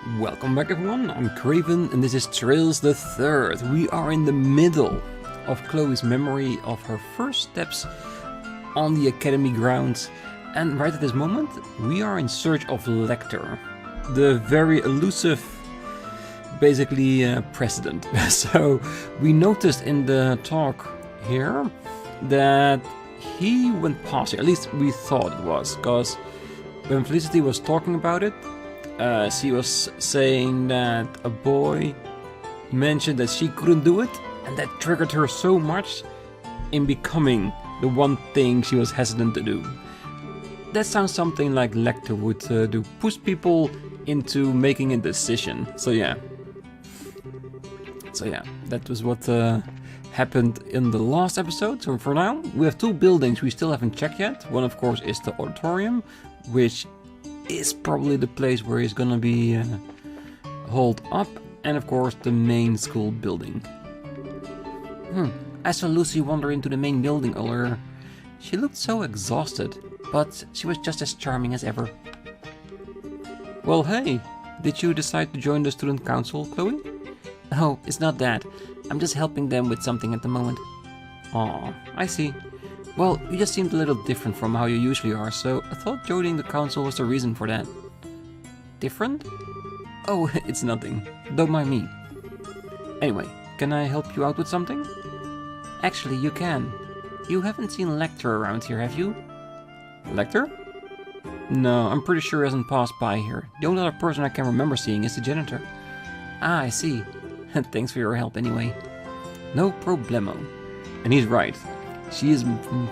Welcome back everyone, I'm Craven and this is Trails the Third. We are in the middle of Kloe's memory of her first steps on the academy grounds, and right at this moment we are in search of Lecter, the very elusive president. So we noticed in the talk here that he went past here, at least we thought it was, because when Felicity was talking about it, she was saying that a boy mentioned that she couldn't do it, and that triggered her so much in becoming the one thing she was hesitant to do. That sounds something like Lecter would do, push people into making a decision. So yeah, that was what happened in the last episode. So for now, we have two buildings we still haven't checked yet. One of course is the auditorium, which is probably the place where he's gonna be holed up, and of course the main school building. I saw Lucy wander into the main building earlier. She looked so exhausted, but she was just as charming as ever. Well, hey, did you decide to join the student council, Kloe? Oh, it's not that. I'm just helping them with something at the moment. Aw, I see. Well, you just seemed a little different from how you usually are, so I thought joining the council was the reason for that. Different? Oh, it's nothing. Don't mind me. Anyway, can I help you out with something? Actually, you can. You haven't seen Lecter around here, have you? Lecter? No, I'm pretty sure he hasn't passed by here. The only other person I can remember seeing is the janitor. Ah, I see. Thanks for your help anyway. No problemo. And he's right. She is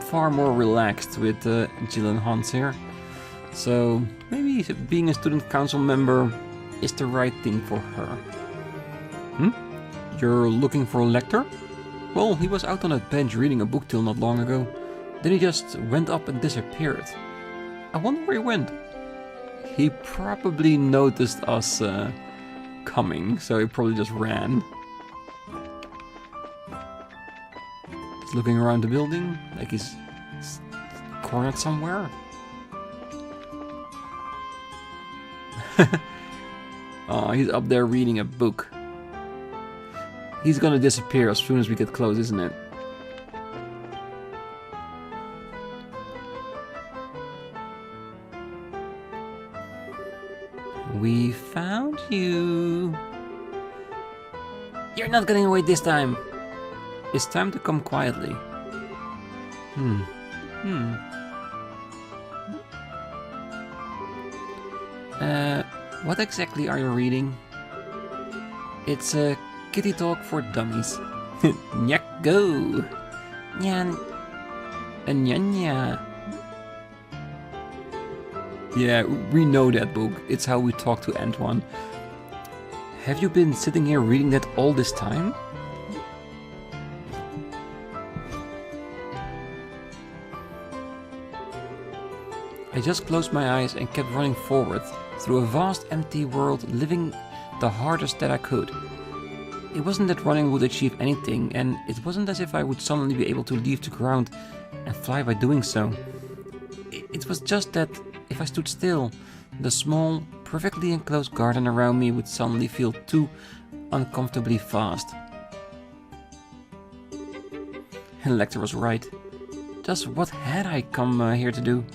far more relaxed with Jill and Hans here. So maybe being a student council member is the right thing for her. You're looking for Lecter? Well, he was out on a bench reading a book till not long ago. Then he just went up and disappeared. I wonder where he went. He probably noticed us coming, so he probably just ran. He's looking around the building, like he's cornered somewhere. Oh, he's up there reading a book. He's gonna disappear as soon as we get close, isn't it? We found you. You're not getting away this time. It's time to come quietly. What exactly are you reading? It's a kitty talk for dummies. Nyak go. Nyan. Nyanya. Yeah, we know that book. It's how we talk to Antoine. Have you been sitting here reading that all this time? I just closed my eyes and kept running forward through a vast empty world, living the hardest that I could. It wasn't that running would achieve anything, and it wasn't as if I would suddenly be able to leave the ground and fly by doing so. It was just that if I stood still, the small, perfectly enclosed garden around me would suddenly feel too uncomfortably fast. And Lecter was right. Just what had I come here to do?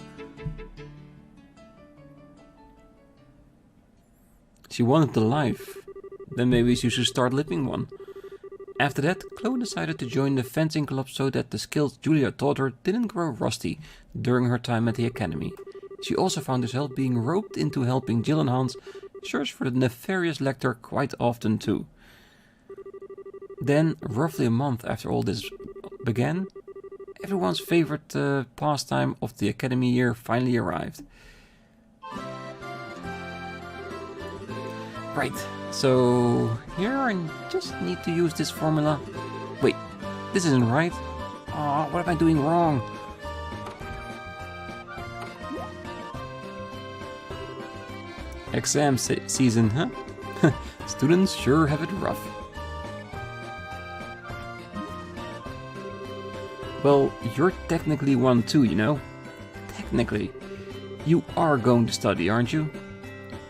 She wanted the life. Then maybe she should start living one. After that, Kloe decided to join the fencing club so that the skills Julia taught her didn't grow rusty during her time at the academy. She also found herself being roped into helping Jill and Hans search for the nefarious Lecter quite often too. Then, roughly a month after all this began, everyone's favorite pastime of the academy year finally arrived. Right, so here I just need to use this formula. Wait, this isn't right. Oh, what am I doing wrong? Exam season, huh? Students sure have it rough. Well, you're technically one too, you know? Technically. You are going to study, aren't you?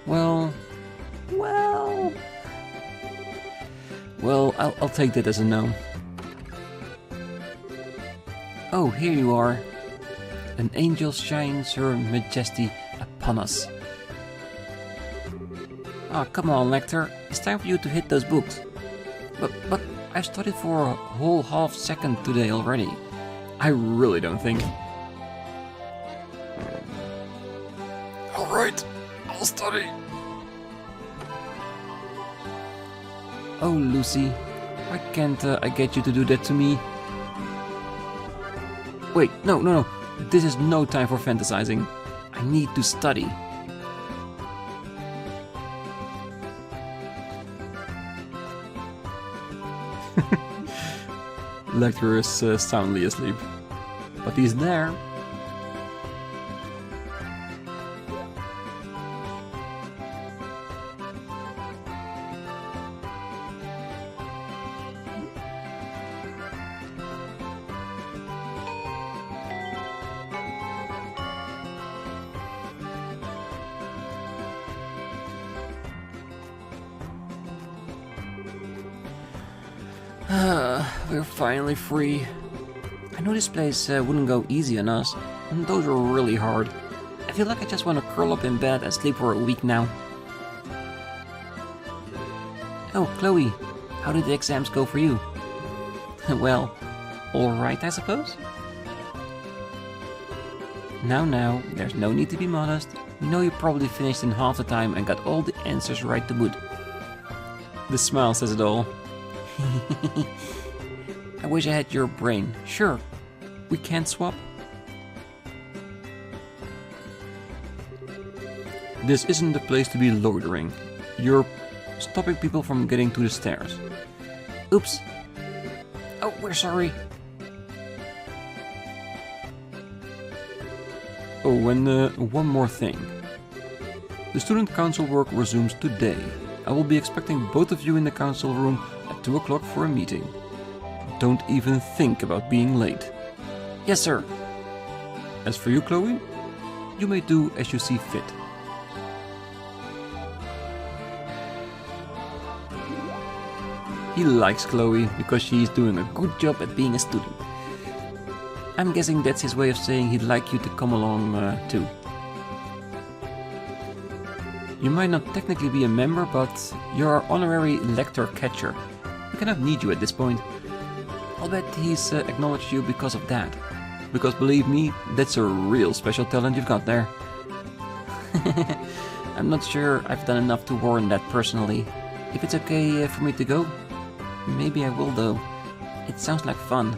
Well, Well, I'll take that as a no. Oh, here you are. An angel shines her majesty upon us. Ah, come on, Lecter. It's time for you to hit those books. But I've studied for a whole half second today already. I really don't think. Alright, I'll study. Oh, Lucy, why can't I get you to do that to me? Wait, no. This is no time for fantasizing. I need to study. Lecter is soundly asleep, but he's there. We're finally free. I know this place wouldn't go easy on us, and those are really hard. I feel like I just want to curl up in bed and sleep for a week now. Oh, Kloe, how did the exams go for you? Well, alright, I suppose? Now, there's no need to be modest. We know you probably finished in half the time and got all the answers right to boot. The smile says it all. I wish I had your brain. Sure, we can't swap. This isn't the place to be loitering. You're stopping people from getting to the stairs. Oops. Oh, we're sorry. Oh, and one more thing. The student council work resumes today. I will be expecting both of you in the council room at 2 o'clock for a meeting. Don't even think about being late. Yes, sir. As for you, Kloe, you may do as you see fit. He likes Kloe because she's doing a good job at being a student. I'm guessing that's his way of saying he'd like you to come along too. You might not technically be a member, but you're our honorary lector catcher. We cannot need you at this point. I'll bet he's acknowledged you because of that. Because believe me, that's a real special talent you've got there. I'm not sure I've done enough to warrant that personally. If it's okay for me to go, maybe I will though. It sounds like fun.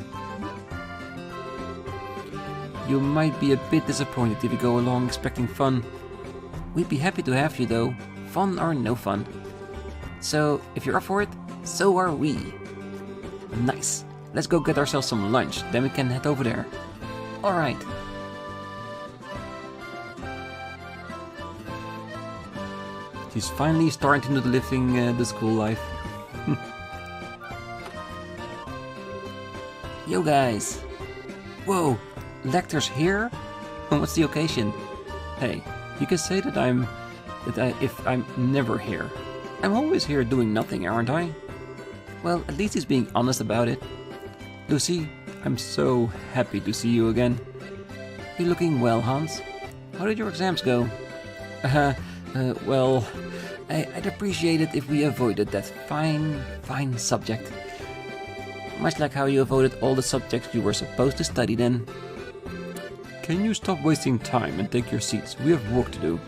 You might be a bit disappointed if you go along expecting fun. We'd be happy to have you though, fun or no fun. So, if you're up for it, so are we. Nice. Let's go get ourselves some lunch, then we can head over there. Alright. She's finally starting to living the school life. Yo guys! Whoa! Lecter's here? What's the occasion? Hey, you can say that if I'm never here. I'm always here doing nothing, aren't I? Well, at least he's being honest about it. Lucy, I'm so happy to see you again. You're looking well, Hans. How did your exams go? Well, I'd appreciate it if we avoided that fine subject. Much like how you avoided all the subjects you were supposed to study then. Can you stop wasting time and take your seats? We have work to do.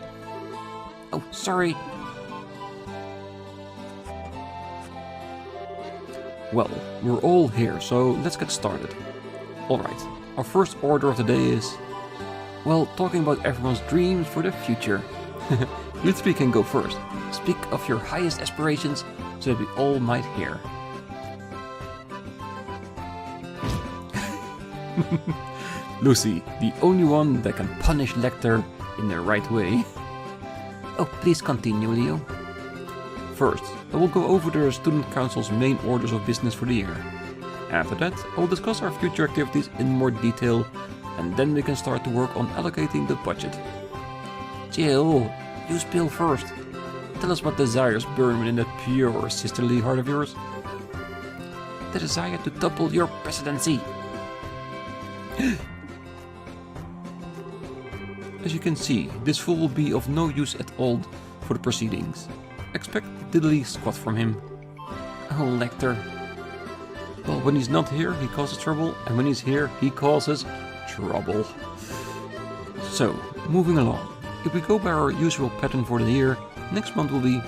Oh, sorry. Well, we're all here, so let's get started. Alright, our first order of the day is... well, talking about everyone's dreams for the future. You three can go first. Speak of your highest aspirations so that we all might hear. Lucy, the only one that can punish Lecter in the right way. Oh, please continue, Leo. First, I will go over the Student Council's main orders of business for the year. After that, I will discuss our future activities in more detail, and then we can start to work on allocating the budget. Jill, you spill first. Tell us what desires burn within that pure sisterly heart of yours. the desire to topple your presidency. As you can see, this fool will be of no use at all for the proceedings. Expect diddly squat from him. Oh, Lecter. Well, when he's not here, he causes trouble, and when he's here, he causes trouble. So, moving along. If we go by our usual pattern for the year, next month will be...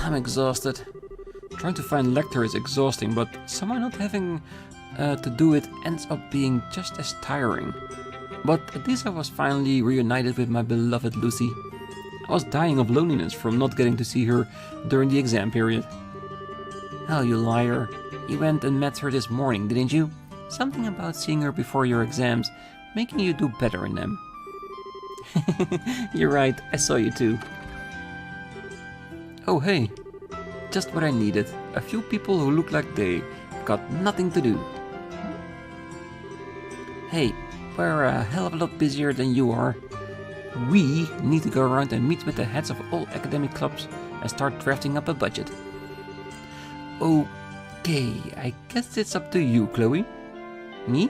I'm exhausted. Trying to find Lecter is exhausting, but somehow not having to do it ends up being just as tiring. But at least I was finally reunited with my beloved Lucy. I was dying of loneliness from not getting to see her during the exam period. Oh, you liar. You went and met her this morning, didn't you? Something about seeing her before your exams, making you do better in them. You're right, I saw you too. Oh hey, just what I needed. A few people who look like they got nothing to do. Hey, we're a hell of a lot busier than you are. We need to go around and meet with the heads of all academic clubs and start drafting up a budget. Okay, I guess it's up to you, Kloe. Me?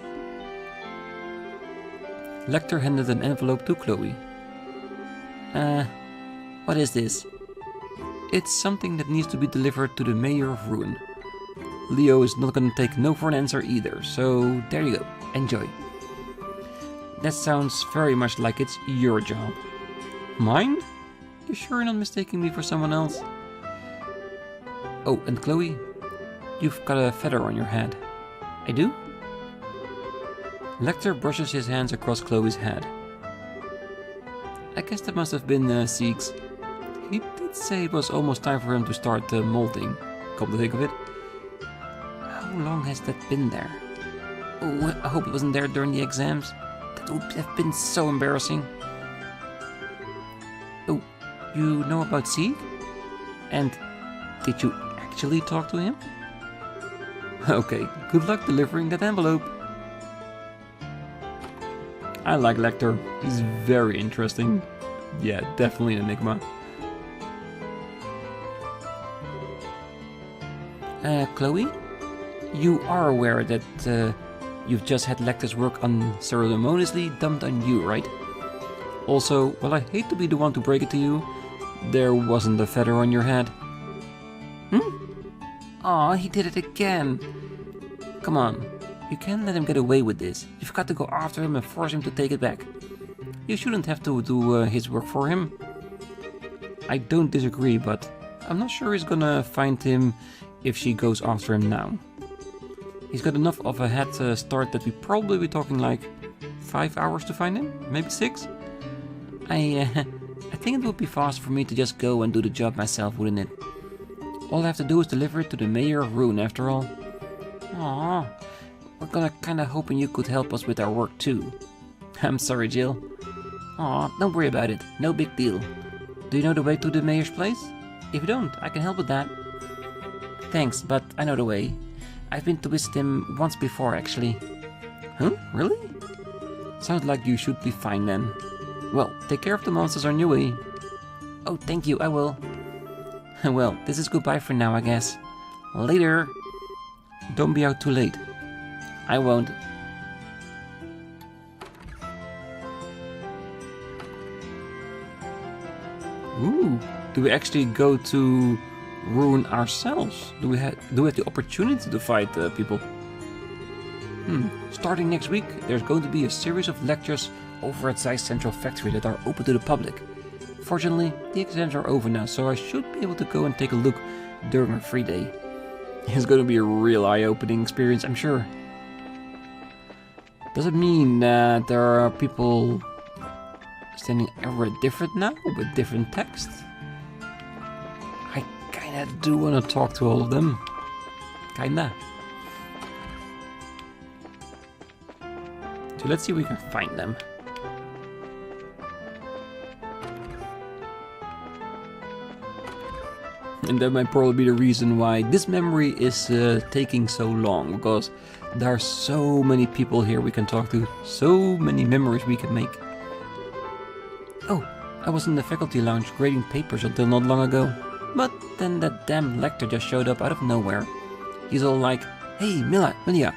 Lecter handed an envelope to Kloe. What is this? It's something that needs to be delivered to the mayor of Ruin. Leo is not gonna take no for an answer either, so there you go, enjoy. That sounds very much like it's your job. Mine? You sure you're not mistaking me for someone else? Oh, and Kloe, you've got a feather on your head. I do? Lecter brushes his hands across Chloe's head. I guess that must have been Sieg's. He did say it was almost time for him to start molding, come to think of it. How long has that been there? Oh, I hope it wasn't there during the exams. That would have been so embarrassing. Oh, you know about Sieg? And did you actually talk to him? Okay, good luck delivering that envelope. I like Lecter. He's very interesting. Yeah, definitely an enigma. Kloe? You are aware that you've just had Lecter's work unceremoniously dumped on you, right? Also, while I hate to be the one to break it to you, there wasn't a feather on your head. Aw, he did it again. Come on, you can't let him get away with this. You've got to go after him and force him to take it back. You shouldn't have to do his work for him. I don't disagree, but I'm not sure he's gonna find him if she goes after him now. He's got enough of a head start that we probably be talking like 5 hours to find him, maybe 6. I think it would be fast for me to just go and do the job myself, wouldn't it? All I have to do is deliver it to the mayor of Ruin after all. Aww, we're kinda hoping you could help us with our work too. I'm sorry, Jill. Aw, don't worry about it, no big deal. Do you know the way to the mayor's place? If you don't, I can help with that. Thanks, but I know the way. I've been to visit him once before, actually. Huh? Really? Sounds like you should be fine then. Well, take care of the monsters on your way. Oh, thank you, I will. Well, this is goodbye for now, I guess. Later. Don't be out too late. I won't. Ooh, do we actually go to Ruin ourselves? Do we have the opportunity to fight people? Starting next week, there's going to be a series of lectures over at Zeiss Central Factory that are open to the public. Fortunately, the exams are over now, so I should be able to go and take a look during our free day. It's going to be a real eye-opening experience, I'm sure. Does it mean that there are people standing everywhere different now, with different text? I kinda do want to talk to all of them. Kinda. So let's see if we can find them. And that might probably be the reason why this memory is taking so long, because there are so many people here we can talk to, so many memories we can make. Oh, I was in the faculty lounge grading papers until not long ago, but then that damn lecturer just showed up out of nowhere. He's all like, "Hey, Milia,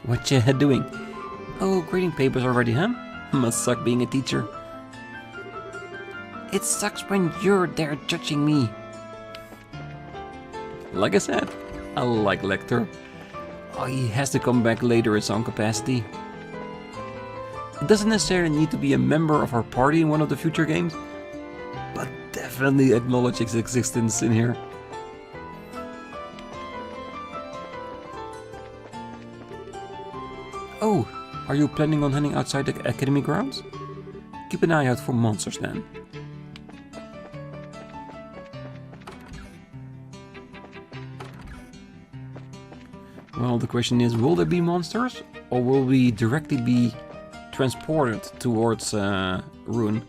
what you doing? Oh, grading papers already, huh? Must suck being a teacher." "It sucks when you're there judging me." Like I said, I like Lecter. Oh, he has to come back later in some capacity. It doesn't necessarily need to be a member of our party in one of the future games, but definitely acknowledge its existence in here. Oh, are you planning on heading outside the academy grounds? Keep an eye out for monsters then. Well, the question is, will there be monsters, or will we directly be transported towards Rune?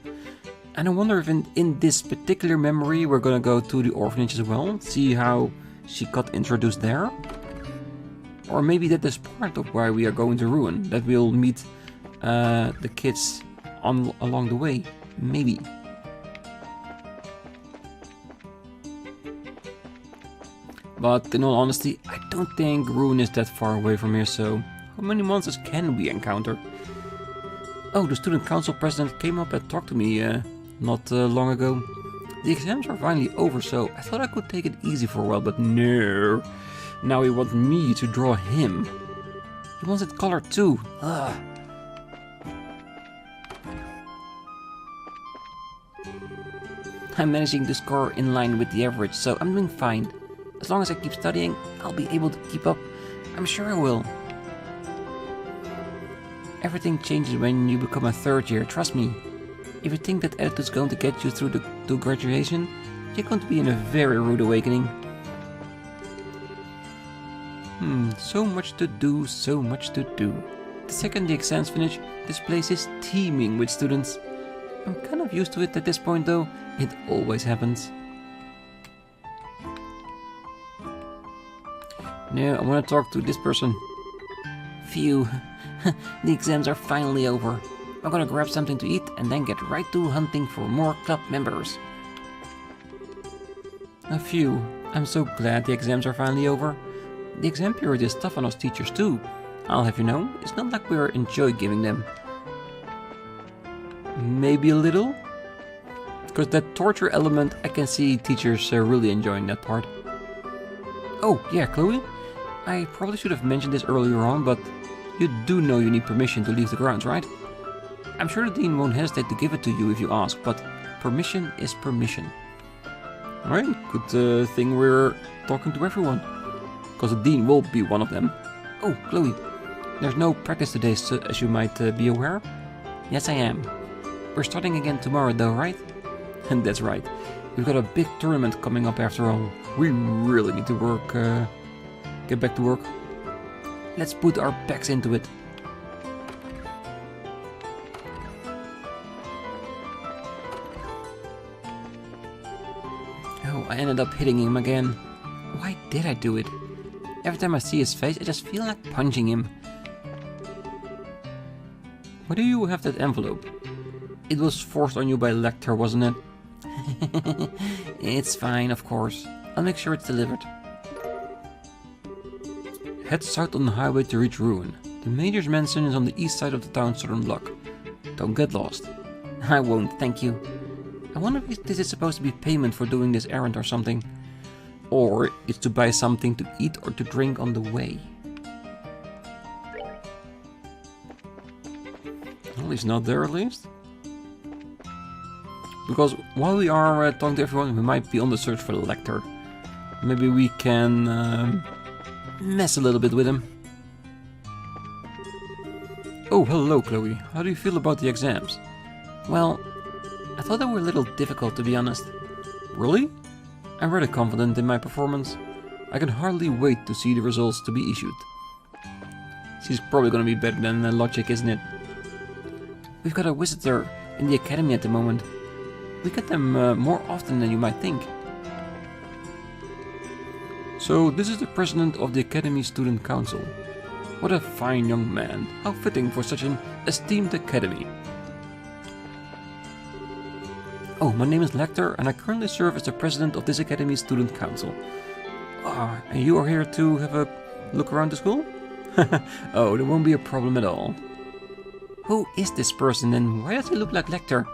And I wonder if in this particular memory we're gonna go to the orphanage as well, see how she got introduced there. Or maybe that is part of why we are going to Rune, that we'll meet the kids along the way, maybe. But in all honesty, I don't think Rune is that far away from here, so how many monsters can we encounter? Oh, the student council president came up and talked to me not long ago. The exams are finally over, so I thought I could take it easy for a while, but no. Now he wants me to draw him. He wants it colored too. Ugh. I'm managing to score in line with the average, so I'm doing fine. As long as I keep studying, I'll be able to keep up. I'm sure I will. Everything changes when you become a third year, trust me. If you think that attitude's going to get you through to graduation, you're going to be in a very rude awakening. So much to do, so much to do. The second the exams finish, this place is teeming with students. I'm kind of used to it at this point though, it always happens. No, I want to talk to this person. Phew, the exams are finally over. I'm gonna grab something to eat and then get right to hunting for more club members. Phew, I'm so glad the exams are finally over. The exam period is tough on us teachers too. I'll have you know, it's not like we enjoy giving them. Maybe a little? Because that torture element, I can see teachers really enjoying that part. Oh, yeah, Kloe? I probably should have mentioned this earlier on, but you do know you need permission to leave the grounds, right? I'm sure the dean won't hesitate to give it to you if you ask, but permission is permission. Alright, good thing we're talking to everyone. Because the dean will be one of them. Oh, Kloe, there's no practice today, as you might be aware. Yes, I am. We're starting again tomorrow though, right? And that's right. We've got a big tournament coming up after all. We really need to work, get back to work. Let's put our backs into it. Oh, I ended up hitting him again. Why did I do it? Every time I see his face, I just feel like punching him. Why do you have that envelope? It was forced on you by Lecter, wasn't it? It's fine, of course. I'll make sure it's delivered. Head south on the highway to reach Ruin. The Major's mansion is on the east side of the town's southern block. Don't get lost. I won't, thank you. I wonder if this is supposed to be payment for doing this errand or something. Or it's to buy something to eat or to drink on the way. Well, he's not there at least. Because while we are talking to everyone, we might be on the search for the Lecter. Maybe we can mess a little bit with him. Oh, hello Kloe. How do you feel about the exams? Well, I thought they were a little difficult to be honest. Really? I'm really confident in my performance. I can hardly wait to see the results to be issued. She's probably gonna be better than Logic, isn't it? We've got a visitor in the academy at the moment. We get them more often than you might think. So this is the president of the Academy Student Council. What a fine young man. How fitting for such an esteemed academy. Oh, my name is Lecter and I currently serve as the president of this Academy Student Council. Ah, and you are here to have a look around the school? Oh, there won't be a problem at all. Who is this person and why does he look like Lecter?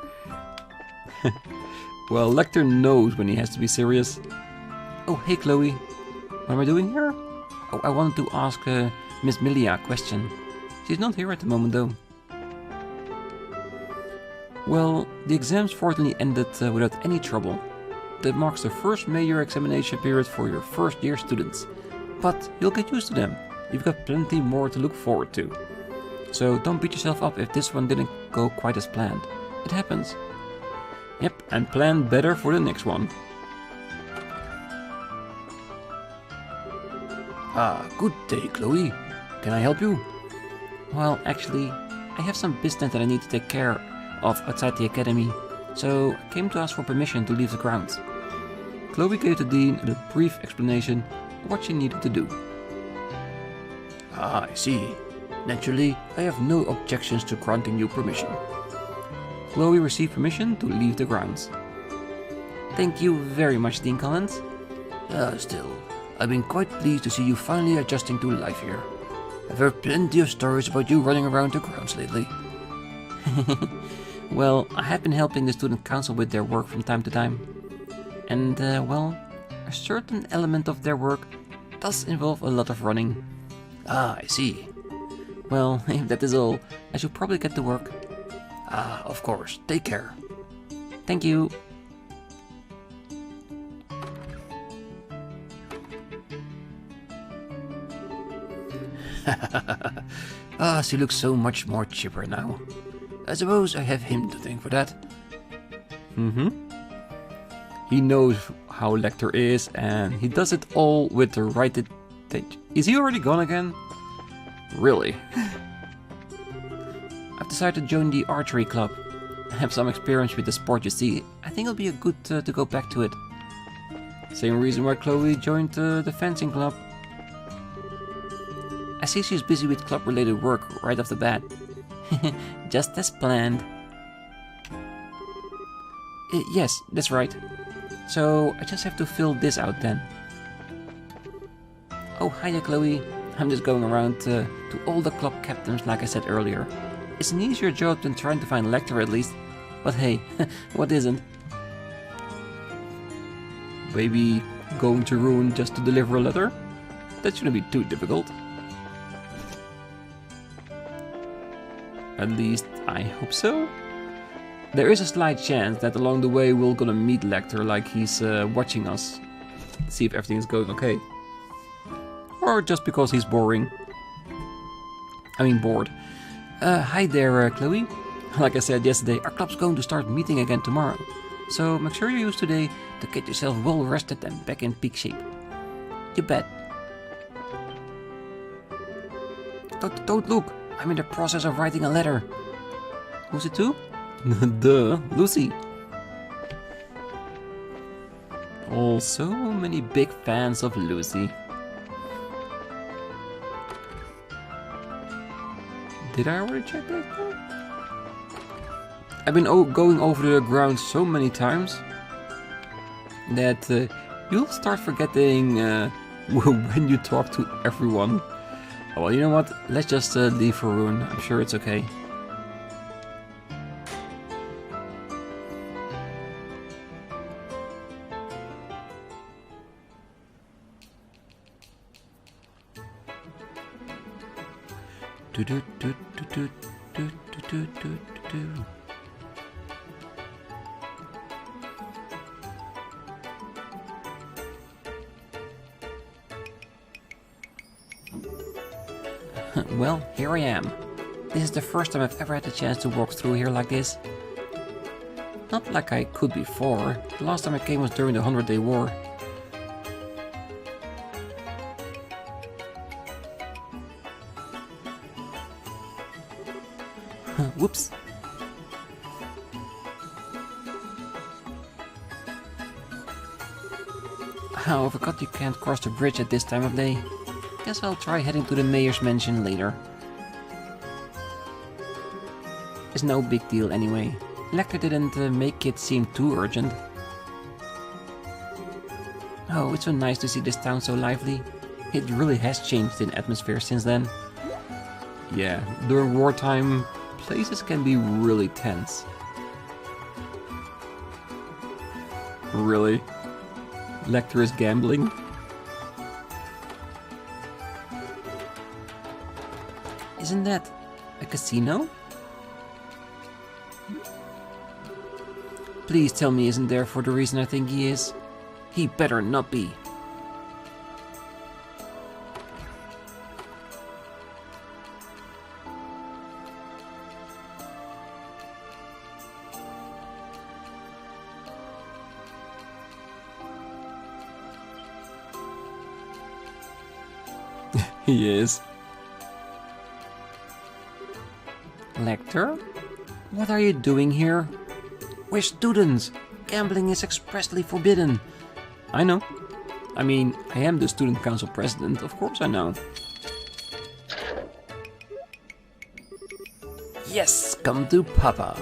Well, Lecter knows when he has to be serious. Oh, hey Kloe. What am I doing here? Oh, I wanted to ask Miss Millie a question. She's not here at the moment though. Well, the exams fortunately ended without any trouble. That marks the first major examination period for your first year students. But you'll get used to them. You've got plenty more to look forward to. So don't beat yourself up if this one didn't go quite as planned. It happens. Yep, and plan better for the next one. Ah, good day, Kloe. Can I help you? Well, actually, I have some business that I need to take care of outside the academy, so I came to ask for permission to leave the grounds. Kloe gave the dean a brief explanation of what she needed to do. Ah, I see. Naturally, I have no objections to granting you permission. Kloe received permission to leave the grounds. Thank you very much, Dean Collins. Still, I've been quite pleased to see you finally adjusting to life here. I've heard plenty of stories about you running around the grounds lately. Well, I have been helping the student council with their work from time to time. And, well, a certain element of their work does involve a lot of running. Ah, I see. Well, if that is all, I should probably get to work. Ah, of course. Take care. Thank you. Ah, she looks so much more chipper now. I suppose I have him to thank for that. He knows how Lecter is, and he does it all with the right intention. Is he already gone again? Really? I've decided to join the archery club. I have some experience with the sport, you see. I think it'll be a good to go back to it. Same reason why Kloe joined the fencing club. I see she's busy with club-related work right off the bat. Just as planned. Yes, that's right. So I just have to fill this out then. Oh, hiya Kloe. I'm just going around to all the club captains like I said earlier. It's an easier job than trying to find Lecter at least. But hey, what isn't? Maybe going to Ruin just to deliver a letter? That shouldn't be too difficult. At least I hope so. There is a slight chance that along the way we're gonna meet Lecter like he's watching us. See if everything's going okay. Or just because he's boring. I mean bored. Hi there Kloe. Like I said yesterday, our club's going to start meeting again tomorrow. So make sure you use today to get yourself well rested and back in peak shape. You bet. Don't look. I'm in the process of writing a letter. Who's it to? Duh, Lucy. Oh, so many big fans of Lucy. Did I already check that? I've been going over the ground so many times that you'll start forgetting when you talk to everyone. Oh, well, you know what? Let's just leave for Ruin. I'm sure it's okay. Well, here I am. This is the first time I've ever had the chance to walk through here like this. Not like I could before. The last time I came was during the 100-Day War. Whoops. Oh, I forgot you can't cross the bridge at this time of day. Guess I'll try heading to the mayor's mansion later. It's no big deal anyway. Lecter didn't make it seem too urgent. Oh, it's so nice to see this town so lively. It really has changed in atmosphere since then. Yeah, during wartime, places can be really tense. Really? Lecter is gambling? Isn't that a casino? Please tell me isn't there for the reason I think he is. He better not be. He is. Lecter? What are you doing here? We're students. Gambling is expressly forbidden. I know. I mean, I am the student council president, of course I know. Yes, come to Papa.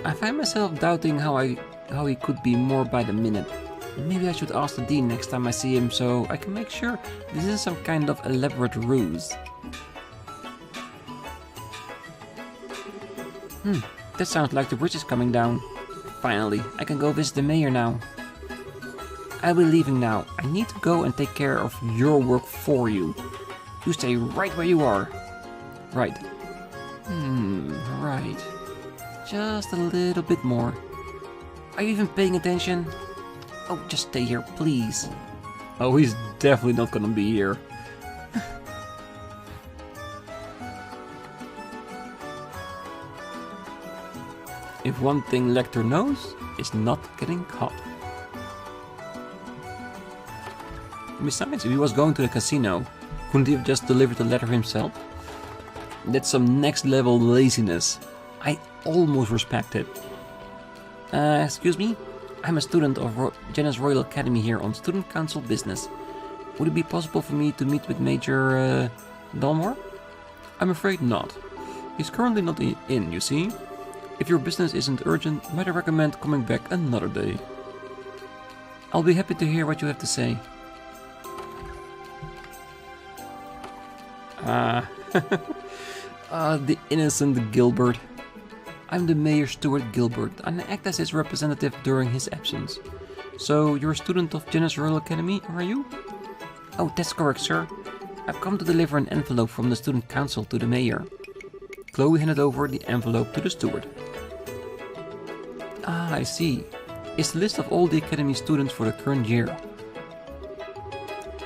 I find myself doubting how he could be more by the minute. Maybe I should ask the dean next time I see him so I can make sure this isn't some kind of elaborate ruse. That sounds like the bridge is coming down. Finally, I can go visit the mayor now. I'll be leaving now. I need to go and take care of your work for you. You stay right where you are. Right. Right. Just a little bit more. Are you even paying attention? Oh, just stay here, please. Oh, he's definitely not gonna be here. If one thing Lecter knows, it's not getting caught. Besides, if he was going to the casino, couldn't he have just delivered the letter himself? That's some next level laziness. I almost respect it. Excuse me? I'm a student of Janus Royal Academy here on Student Council business. Would it be possible for me to meet with Major Dalmore? I'm afraid not. He's currently not in, you see? If your business isn't urgent, might I recommend coming back another day? I'll be happy to hear what you have to say. The innocent Gilbert. I'm the Mayor's Steward Gilbert, and I act as his representative during his absence. So, you're a student of Janus Royal Academy, are you? Oh, that's correct, sir. I've come to deliver an envelope from the Student Council to the Mayor. Kloe handed over the envelope to the steward. Ah, I see. It's the list of all the Academy students for the current year.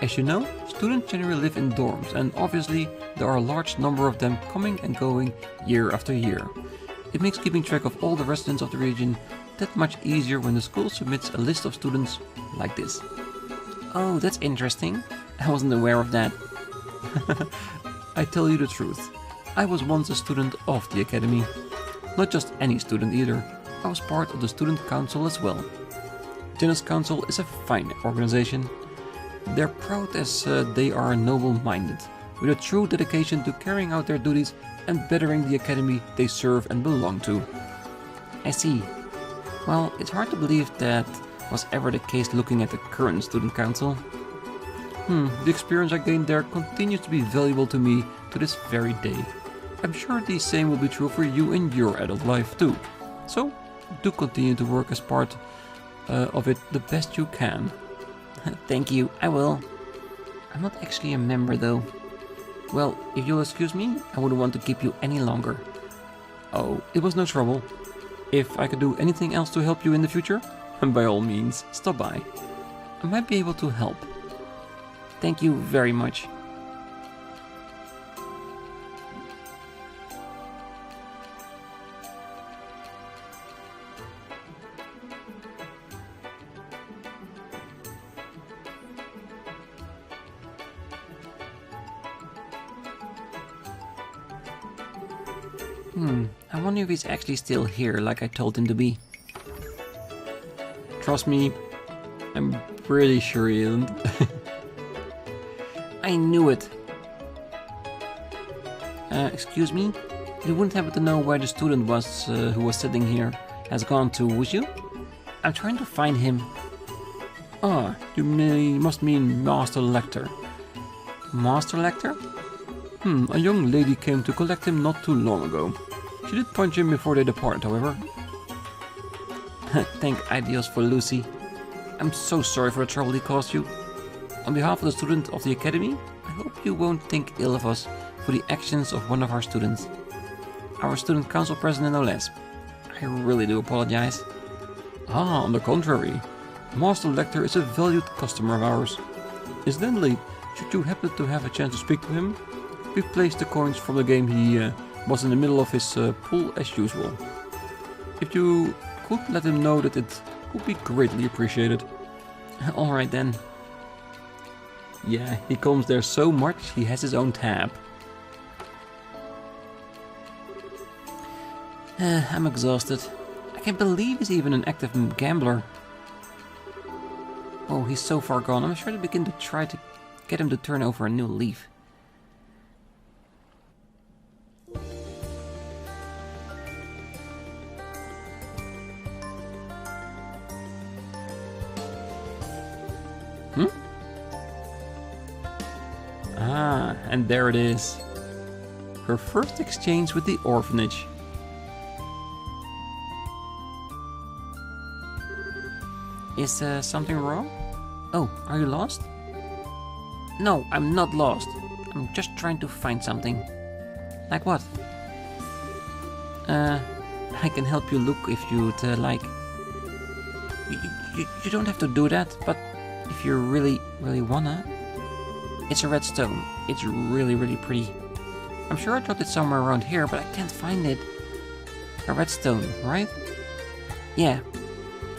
As you know, students generally live in dorms, and obviously there are a large number of them coming and going year after year. It makes keeping track of all the residents of the region that much easier when the school submits a list of students like this. Oh, that's interesting. I wasn't aware of that. I tell you the truth. I was once a student of the Academy. Not just any student either. I was part of the Student Council as well. Janus Council is a fine organization. They're proud as they are noble-minded, with a true dedication to carrying out their duties and bettering the academy they serve and belong to. I see. Well, it's hard to believe that was ever the case looking at the current student council. The experience I gained there continues to be valuable to me to this very day. I'm sure the same will be true for you in your adult life too. So, do continue to work as part of it the best you can. Thank you, I will. I'm not actually a member though. Well, if you'll excuse me, I wouldn't want to keep you any longer. Oh, it was no trouble. If I could do anything else to help you in the future, by all means, stop by. I might be able to help. Thank you very much. I wonder if he's actually still here like I told him to be. Trust me, I'm pretty sure he isn't. I knew it. Excuse me? You wouldn't happen to know where the student was who was sitting here has gone to, would you? I'm trying to find him. Ah, you must mean Master Lecter. Master Lecter? A young lady came to collect him not too long ago. She did punch him before they departed, however. Thank ideals for Lucy. I'm so sorry for the trouble he caused you. On behalf of the student of the Academy, I hope you won't think ill of us for the actions of one of our students. Our student council president no less. I really do apologize. Ah, on the contrary. Master Lecter is a valued customer of ours. Incidentally, should you happen to have a chance to speak to him, we've placed the coins from the game he was in the middle of his pool as usual. If you could let him know that it would be greatly appreciated. Alright then. Yeah, he comes there so much he has his own tab. I'm exhausted. I can't believe he's even an active gambler. Oh, he's so far gone. I'm sure to begin to try to get him to turn over a new leaf. Ah, and there it is. Her first exchange with the orphanage. Is something wrong? Oh, are you lost? No, I'm not lost. I'm just trying to find something. Like what? I can help you look if you'd like. You don't have to do that, but if you really wanna. It's a red stone. It's really pretty. I'm sure I dropped it somewhere around here, but I can't find it. A red stone, right? Yeah.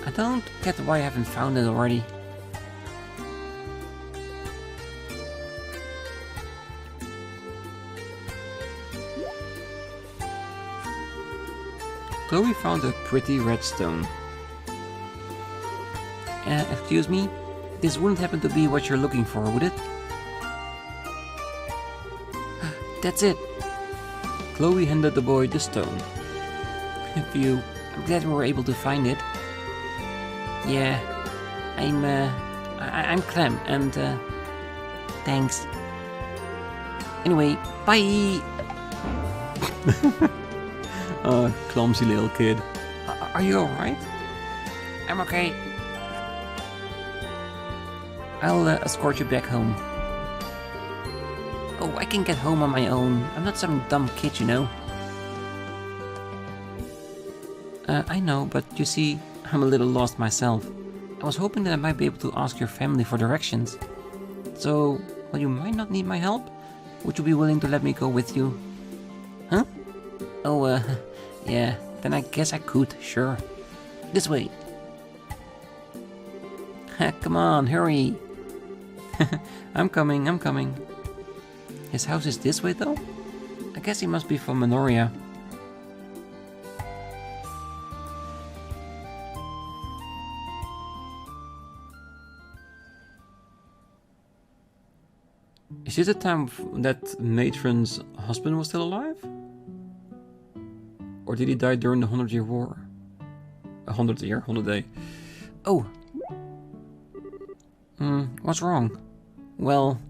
I don't get why I haven't found it already. Kloe found a pretty red stone. Excuse me? This wouldn't happen to be what you're looking for, would it? That's it! Kloe handed the boy the stone. Phew, I'm glad we were able to find it. Yeah, I'm Clem, and thanks. Anyway, bye! Oh, clumsy little kid. Are you alright? I'm okay. I'll escort you back home. Oh, I can get home on my own. I'm not some dumb kid, you know. I know, but you see, I'm a little lost myself. I was hoping that I might be able to ask your family for directions. So, while you might not need my help, would you be willing to let me go with you? Huh? Oh, yeah, then I guess I could, sure. This way. Come on, hurry. I'm coming. His house is this way, though? I guess he must be from Menoria. Is this the time that Matron's husband was still alive? Or did he die during the 100-year war? 100-year holiday. Oh. What's wrong? Well...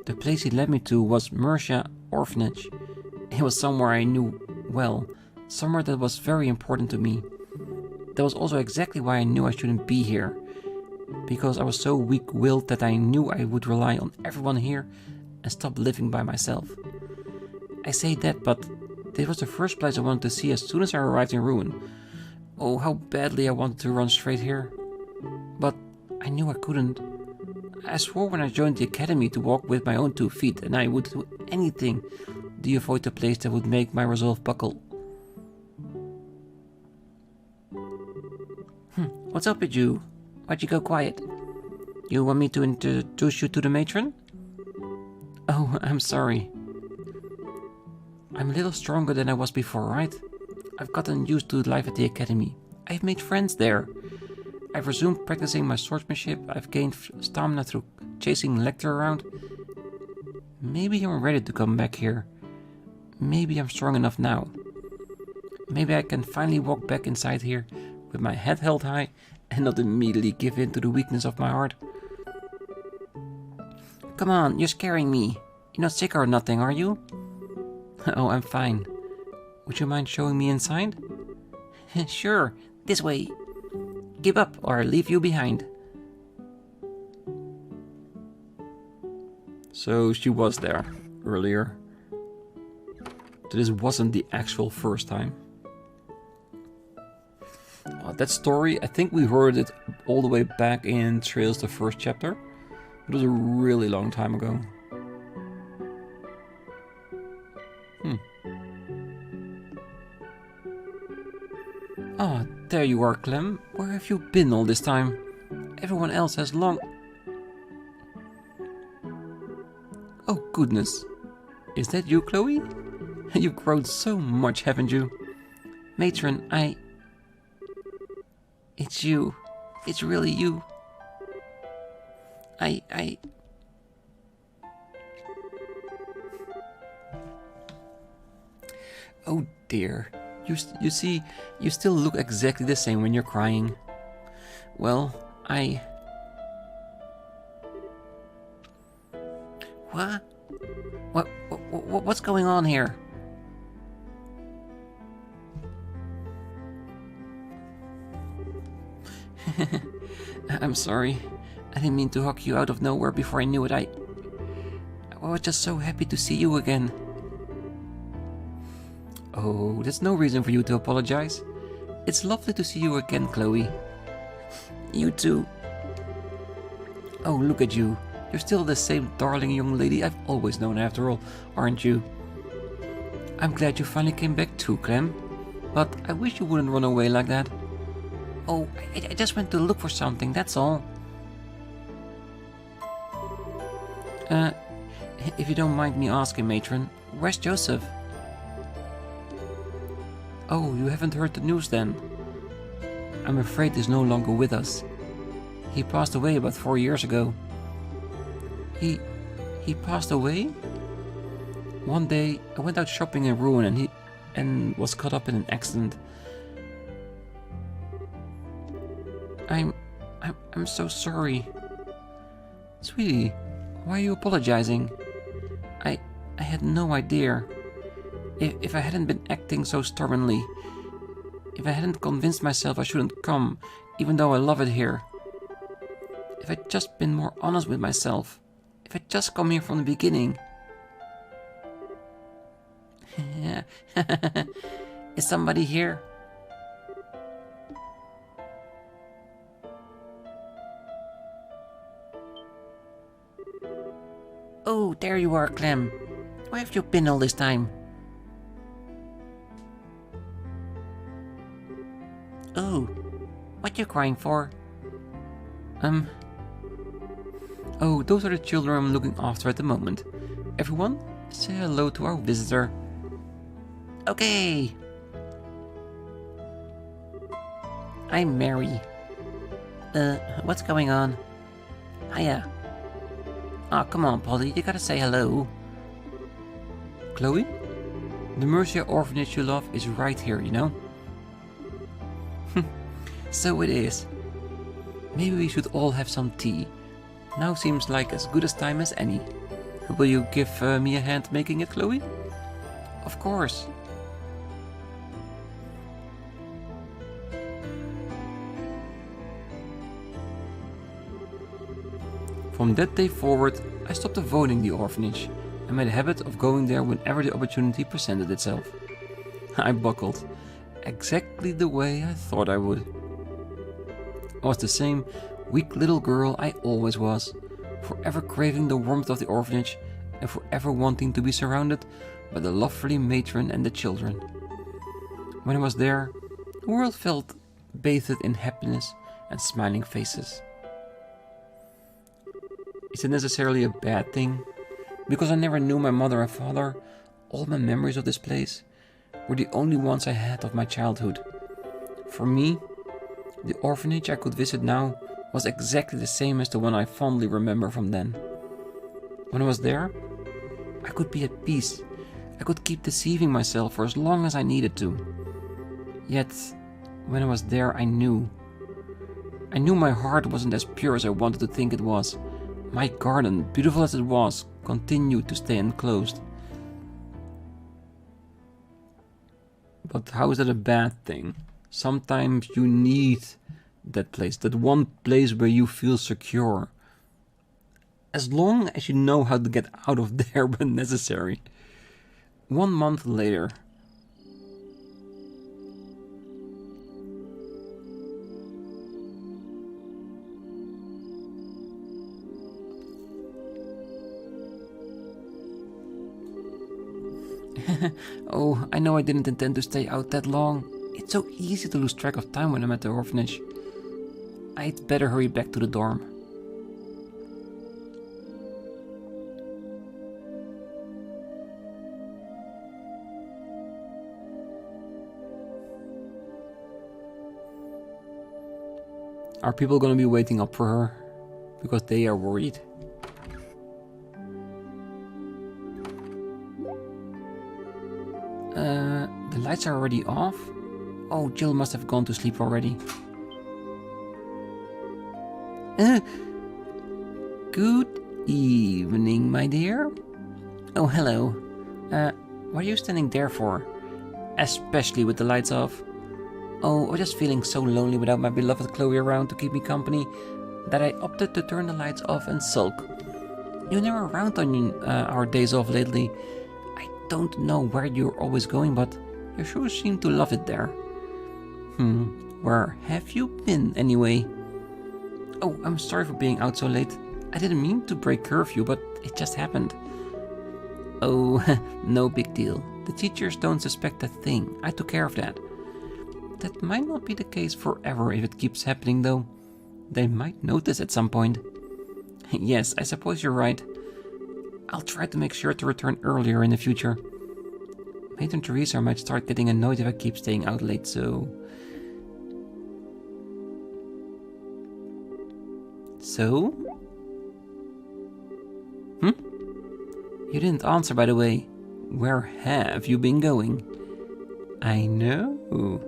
The place he led me to was Mercia Orphanage. It was somewhere I knew well. Somewhere that was very important to me. That was also exactly why I knew I shouldn't be here. Because I was so weak-willed that I knew I would rely on everyone here and stop living by myself. I say that, but this was the first place I wanted to see as soon as I arrived in Ruin. Oh, how badly I wanted to run straight here. But I knew I couldn't. I swore when I joined the academy to walk with my own 2 feet, and I would do anything to avoid a place that would make my resolve buckle. What's up with you? Why'd you go quiet? You want me to introduce you to the matron? Oh, I'm sorry. I'm a little stronger than I was before, right? I've gotten used to life at the academy. I've made friends there. I've resumed practicing my swordsmanship. I've gained stamina through chasing Lecter around. Maybe I'm ready to come back here. Maybe I'm strong enough now. Maybe I can finally walk back inside here with my head held high and not immediately give in to the weakness of my heart. Come on, you're scaring me. You're not sick or nothing, are you? Oh, I'm fine. Would you mind showing me inside? Sure, this way. Give up or I'll leave you behind. So she was there earlier. So this wasn't the actual first time. That story, I think we heard it all the way back in Trails, the first chapter. It was a really long time ago. Ah, there you are, Clem. Where have you been all this time? Everyone else has long... Oh, goodness. Is that you, Kloe? You've grown so much, haven't you? Matron, It's you. It's really you. Oh dear. You see, you still look exactly the same when you're crying. Well, What? What's going on here? I'm sorry. I didn't mean to hug you out of nowhere before I knew it. I was just so happy to see you again. Oh, there's no reason for you to apologize. It's lovely to see you again, Kloe. You too. Oh, look at you. You're still the same darling young lady I've always known after all, aren't you? I'm glad you finally came back too, Clem. But I wish you wouldn't run away like that. Oh, I just went to look for something, that's all. If you don't mind me asking, Matron, where's Joseph? Oh, you haven't heard the news then? I'm afraid he's no longer with us. He passed away about 4 years ago. He passed away? One day, I went out shopping in Ruin and was caught up in an accident. I'm so sorry. Sweetie, why are you apologizing? I had no idea. If I hadn't been acting so stubbornly, if I hadn't convinced myself I shouldn't come, even though I love it here, if I'd just been more honest with myself, if I'd just come here from the beginning. Is somebody here? Oh, there you are, Clem. Where have you been all this time? Oh, what you crying for? Oh, those are the children I'm looking after at the moment. Everyone, say hello to our visitor. Okay. I'm Mary. What's going on? Hiya. Oh, come on, Polly, you gotta say hello. Kloe? The Mercia orphanage you love is right here, you know? So it is. Maybe we should all have some tea. Now seems like as good a time as any. Will you give me a hand making it, Kloe? Of course. From that day forward, I stopped avoiding the orphanage and made a habit of going there whenever the opportunity presented itself. I buckled, exactly the way I thought I would. I was the same weak little girl I always was, forever craving the warmth of the orphanage and forever wanting to be surrounded by the lovely matron and the children. When I was there, the world felt bathed in happiness and smiling faces. Is it necessarily a bad thing? Because I never knew my mother and father, all my memories of this place, were the only ones I had of my childhood. For me, the orphanage I could visit now was exactly the same as the one I fondly remember from then. When I was there, I could be at peace. I could keep deceiving myself for as long as I needed to. Yet, when I was there, I knew my heart wasn't as pure as I wanted to think it was. My garden, beautiful as it was, continued to stay enclosed. But how is that a bad thing? Sometimes you need that place, that one place where you feel secure. As long as you know how to get out of there when necessary. 1 month later. Oh, I know I didn't intend to stay out that long. It's so easy to lose track of time when I'm at the orphanage. I'd better hurry back to the dorm. Are people gonna be waiting up for her? Because they are worried. The lights are already off? Oh, Jill must have gone to sleep already. Good evening, my dear. Oh, hello. What are you standing there for? Especially with the lights off. Oh, I was just feeling so lonely without my beloved Kloe around to keep me company that I opted to turn the lights off and sulk. You're never around on our days off lately. I don't know where you're always going, but you sure seem to love it there. Where have you been anyway? Oh, I'm sorry for being out so late. I didn't mean to break curfew, but it just happened. Oh, no big deal. The teachers don't suspect a thing. I took care of that. That might not be the case forever if it keeps happening, though. They might notice at some point. Yes, I suppose you're right. I'll try to make sure to return earlier in the future. Matron Teresa might start getting annoyed if I keep staying out late, so... So? You didn't answer, by the way. Where have you been going? I know.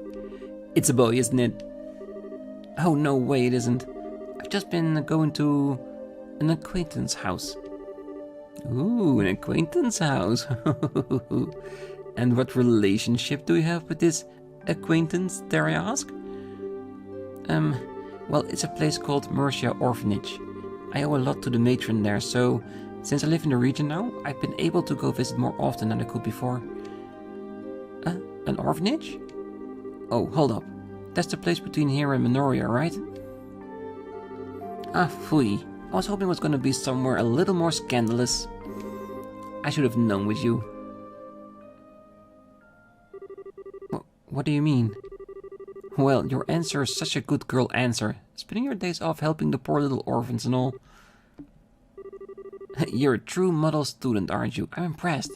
It's a boy, isn't it? Oh, no way it isn't. I've just been going to an acquaintance house. Ooh, an acquaintance house. And what relationship do you have with this acquaintance, dare I ask? Well, it's a place called Mercia Orphanage. I owe a lot to the matron there, so since I live in the region now, I've been able to go visit more often than I could before. An orphanage? Oh, hold up. That's the place between here and Menoria, right? Ah, phooey. I was hoping it was gonna be somewhere a little more scandalous. I should have known with you. What do you mean? Well, your answer is such a good girl answer. Spending your days off helping the poor little orphans and all. You're a true model student, aren't you? I'm impressed.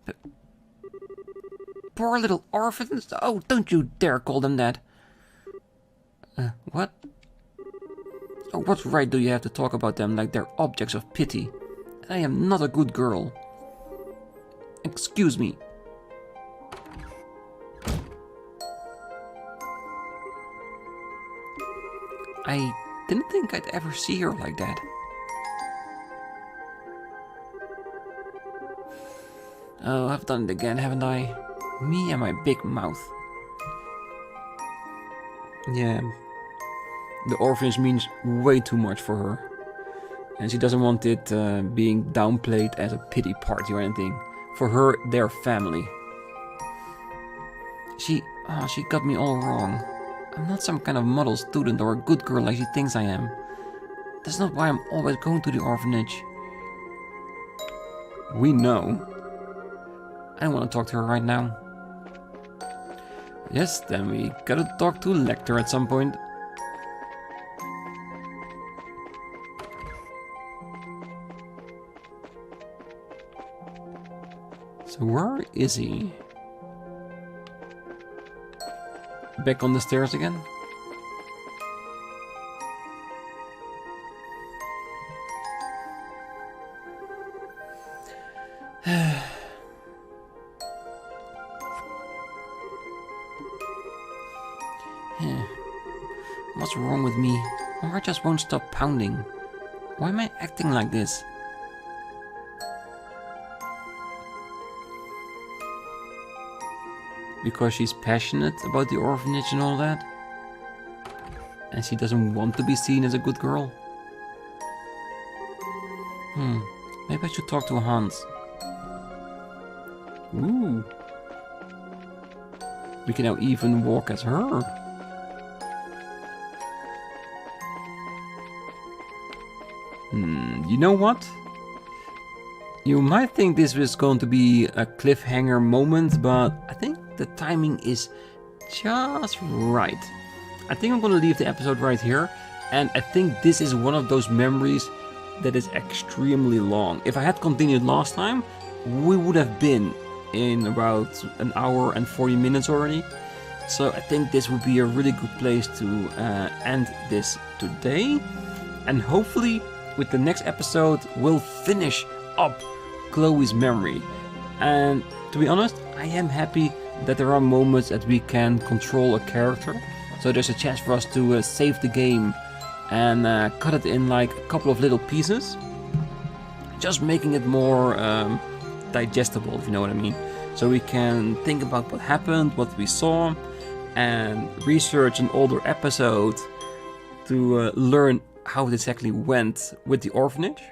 But poor little orphans? Oh, don't you dare call them that. What? Oh, what right do you have to talk about them like they're objects of pity? I am not a good girl. Excuse me. I didn't think I'd ever see her like that. Oh, I've done it again, haven't I? Me and my big mouth. Yeah. The orphanage means way too much for her. And she doesn't want it being downplayed as a pity party or anything. For her, they're family. She got me all wrong. I'm not some kind of model student or a good girl like she thinks I am. That's not why I'm always going to the orphanage. We know. I don't want to talk to her right now. Yes, then we gotta talk to Lecter at some point. So where is he? back on the stairs again. What's wrong with me? My heart just won't stop pounding. Why am I acting like this? Because she's passionate about the orphanage and all that? And she doesn't want to be seen as a good girl? Maybe I should talk to Hans. Ooh. We can now even walk as her. You know what? You might think this was going to be a cliffhanger moment, but I think the timing is just right. I think I'm going to leave the episode right here, and I think this is one of those memories that is extremely long. If I had continued last time, we would have been in about an hour and 40 minutes already. So I think this would be a really good place to end this today, and hopefully with the next episode we'll finish up Kloe's memory. And to be honest, I am happy that there are moments that we can control a character, so there's a chance for us to save the game and cut it in like a couple of little pieces, just making it more digestible, if you know what I mean. So we can think about what happened, what we saw, and research an older episode to learn how it exactly went with the orphanage.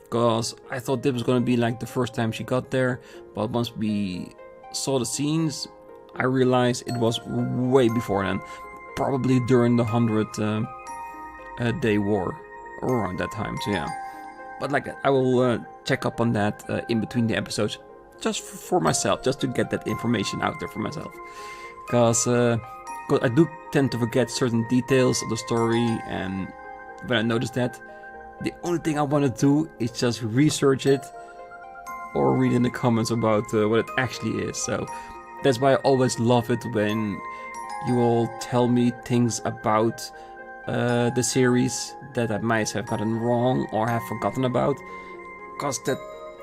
Because I thought this was going to be like the first time she got there, but once we saw the scenes, I realized it was way before then, probably during the 100-day war, or around that time, so yeah. But like, I will check up on that in between the episodes, just for myself, just to get that information out there for myself. Because I do tend to forget certain details of the story, and when I notice that, the only thing I want to do is just research it or read in the comments about what it actually is. So that's why I always love it when you all tell me things about the series that I might have gotten wrong or have forgotten about, because that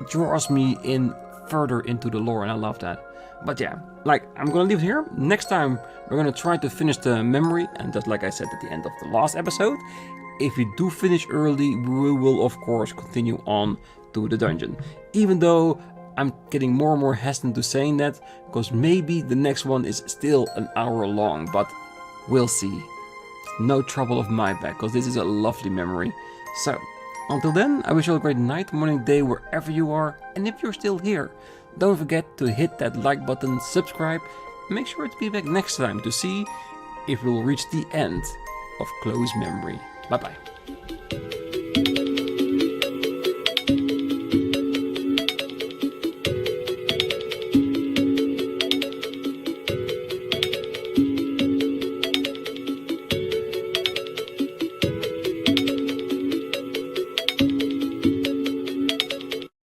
draws me in further into the lore, and I love that. But yeah, like, I'm gonna leave it here. Next time we're gonna try to finish the memory, and just like I said at the end of the last episode, if we do finish early, we will of course continue on to the dungeon. Even though I'm getting more and more hesitant to saying that, because maybe the next one is still an hour long, but we'll see. No trouble of my back, because this is a lovely memory. So, until then, I wish you all a great night, morning, day, wherever you are, and if you're still here, don't forget to hit that like button, subscribe, and make sure to be back next time to see if we'll reach the end of Kloe's memory. Bye bye.